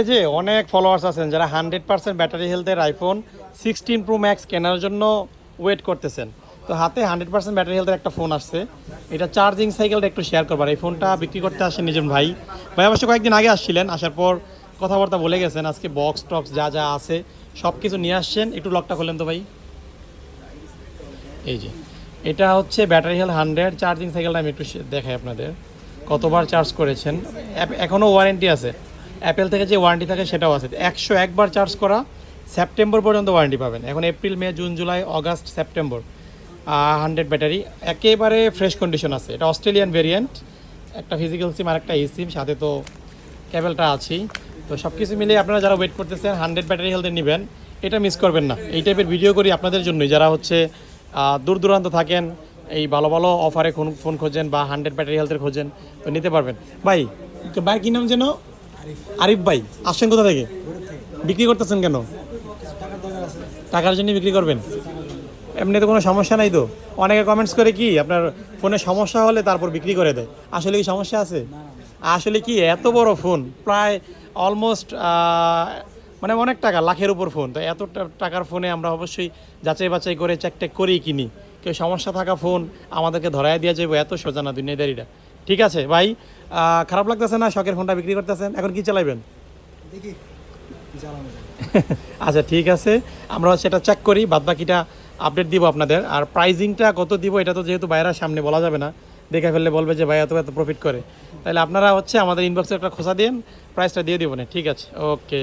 এই যে অনেক ফলোয়ার্স আছেন যারা 100% ব্যাটারি হেলথের আইফোন 16 প্রো ম্যাক্স কেনার জন্য ওয়েট করতেছেন। তো হাতে 100% ব্যাটারি হেলথের একটা ফোন আসছে, এটা চার্জিং সাইকেলটা একটু শেয়ার করবার। এই ফোনটা বিক্রি করতে আসেন নিজের ভাই। ভাই অবশ্য কয়েকদিন আগে আসছিলেন, আসার পর কথাবার্তা বলে গেছেন। আজকে বক্স টক্স যা যা আছে সব কিছু নিয়ে আসছেন। একটু লকটা করলেন তো ভাই। এই যে এটা হচ্ছে ব্যাটারি হেলথ 100 চার্জিং সাইকেলটা আমি একটু দেখাই আপনাদের, কতবার চার্জ করেছেন। এখনও ওয়ারেন্টি আছে, অ্যাপেল থেকে যে ওয়ারেন্টি থাকে সেটাও আছে। 101বার চার্জ করা, সেপ্টেম্বর পর্যন্ত ওয়ারেন্টি পাবেন। এখন April May June July August September, 100 battery একেবারে ফ্রেশ কন্ডিশন আছে। এটা অস্ট্রেলিয়ান ভেরিয়েন্ট, একটা ফিজিক্যাল সিম আর একটা ই সিম, সাথে তো কেবলটা আছেই। তো সব কিছু মিলিয়ে আপনারা যারা ওয়েট করতেছেন 100 ব্যাটারি হেলথে নেবেন, এটা মিস করবেন না। এই টাইপের ভিডিও করি আপনাদের জন্যই, যারা হচ্ছে দূর দূরান্ত থাকেন, এই ভালো ভালো অফারে ফোন খোঁজেন বা 100 ব্যাটারি হেলথের খোঁজেন, তো নিতে পারবেন। ভাই ভাই কী নাম যেন? আরিফ ভাই। আসছেন কোথা থেকে? বিক্রি করতেছেন কেন? টাকার জন্য বিক্রি করবেন? এমনিতে কোনো সমস্যা নাই তো? অনেকে কমেন্টস করে কি আপনার ফোনে সমস্যা হলে তারপর বিক্রি করে দেয়, আসলে কি সমস্যা আছে? আসলে কি এত বড় ফোন, প্রায় অলমোস্ট মানে অনেক টাকা, লাখের উপর ফোন। তো এত টাকার ফোনে আমরা অবশ্যই যাচাই বাছাই করে চেক টেক করেই কিনি। কেউ সমস্যা থাকা ফোন আমাদেরকে ধরায় দিয়ে যাবো, এত সোজা না দুনিয়াদারিটা। ঠিক আছে ভাই, খারাপ লাগতেছে না? শখের ফোনটা বিক্রি করতেছেন, এখন কি চালাইবেন? দেখি আচ্ছা ঠিক আছে, আমরা সেটা চেক করি, বাদবাকিটা আপডেট দিব আপনাদের। আর প্রাইজিংটা কত দিব এটা তো যেহেতু বাইরের সামনে বলা যাবে না, দেখে ফেললে বলবে যে ভাই এত এত প্রফিট করে। তাহলে আপনারা হচ্ছে আমাদের ইনবক্সে একটা খোঁচা দিন, প্রাইসটা দিয়ে দিব না। ঠিক আছে, ওকে।